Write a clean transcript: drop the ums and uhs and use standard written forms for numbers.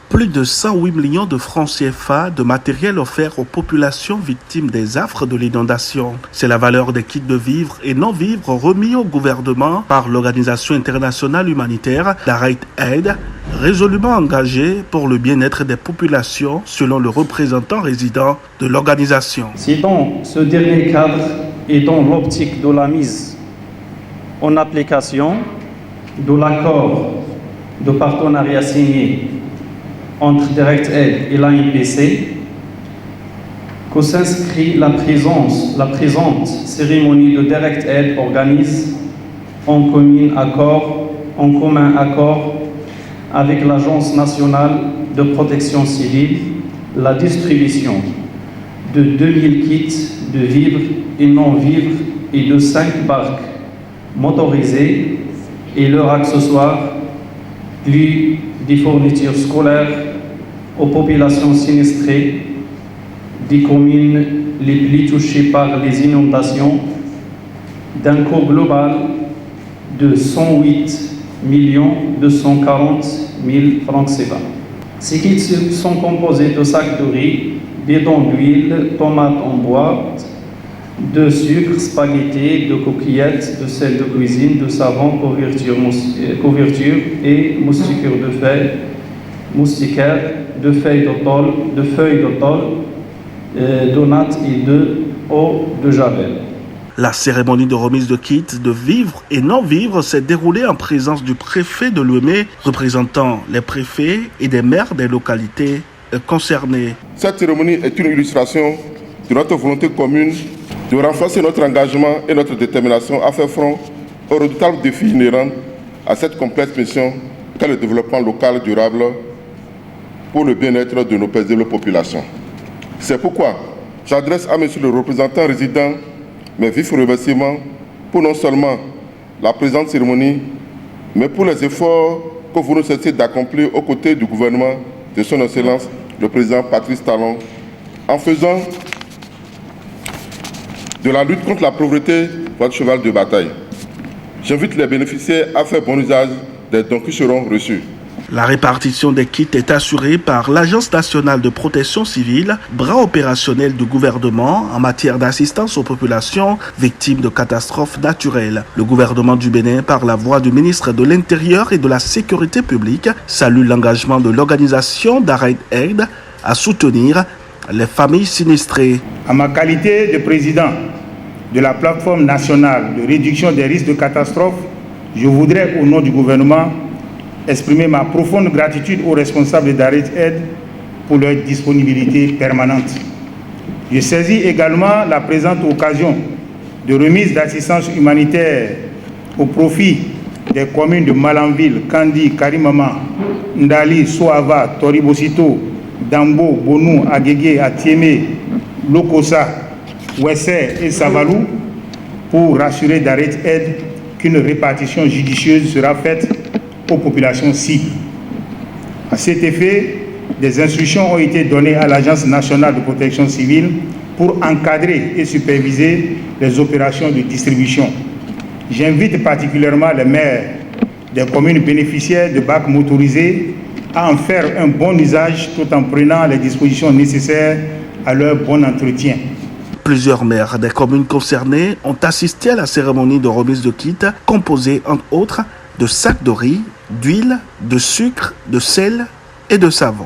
Plus de 108 millions de francs CFA de matériel offert aux populations victimes des affres de l'inondation. C'est la valeur des kits de vivres et non-vivres remis au gouvernement par l'Organisation internationale humanitaire Direct Aid, résolument engagée pour le bien-être des populations selon le représentant résident de l'organisation. C'est dans ce dernier cadre et dans l'optique de la mise en application de l'accord de partenariat signé entre Direct Aid et l'ANPC que s'inscrit la présente cérémonie de Direct Aid organise en commun accord avec l'Agence nationale de protection civile la distribution de 2000 kits de vivres et non-vivres et de 5 barques motorisées et leurs accessoires, plus des fournitures scolaires aux populations sinistrées des communes les plus touchées par les inondations d'un coût global de 108 240 000 francs CFA. Ces kits sont composés de sacs de riz, bidons d'huile, tomates en boîte, de sucre, spaghettis, de coquillettes, de sel de cuisine, de savon, couverture et moustiquaires, de feuilles de tôle, de nattes et de eau de javel. La cérémonie de remise de kits de vivres et non-vivres s'est déroulée en présence du préfet de Lomé, représentant les préfets et des maires des localités concernées. Cette cérémonie est une illustration de notre volonté commune de renforcer notre engagement et notre détermination à faire front aux redoutables défis inhérents à cette complexe mission qu'est le développement local durable pour le bien-être de nos paisibles populations. C'est pourquoi j'adresse à monsieur le représentant résident mes vifs remerciements pour non seulement la présente cérémonie, mais pour les efforts que vous ne cessez d'accomplir aux côtés du gouvernement de son Excellence, le président Patrice Talon, en faisant de la lutte contre la pauvreté votre cheval de bataille. J'invite les bénéficiaires à faire bon usage des dons qui seront reçus. La répartition des kits est assurée par l'Agence nationale de protection civile, bras opérationnel du gouvernement en matière d'assistance aux populations victimes de catastrophes naturelles. Le gouvernement du Bénin, par la voix du ministre de l'Intérieur et de la Sécurité publique, salue l'engagement de l'organisation Direct Aid à soutenir les familles sinistrées. En ma qualité de président de la plateforme nationale de réduction des risques de catastrophes, je voudrais, au nom du gouvernement, exprimer ma profonde gratitude aux responsables d'Direct Aid pour leur disponibilité permanente. Je saisis également la présente occasion de remise d'assistance humanitaire au profit des communes de Malanville, Kandi, Karimama, Ndali, Soava, Toribosito, Dambo, Bonou, Agégué, Atiémé, Lokosa, Ouessé et Savalou pour rassurer Direct Aid qu'une répartition judicieuse sera faite aux populations cibles. À cet effet, des instructions ont été données à l'Agence nationale de protection civile pour encadrer et superviser les opérations de distribution. J'invite particulièrement les maires des communes bénéficiaires de bacs motorisés à en faire un bon usage tout en prenant les dispositions nécessaires à leur bon entretien. Plusieurs maires des communes concernées ont assisté à la cérémonie de remise de kits composée entre autres de sacs de riz, d'huile, de sucre, de sel et de savon.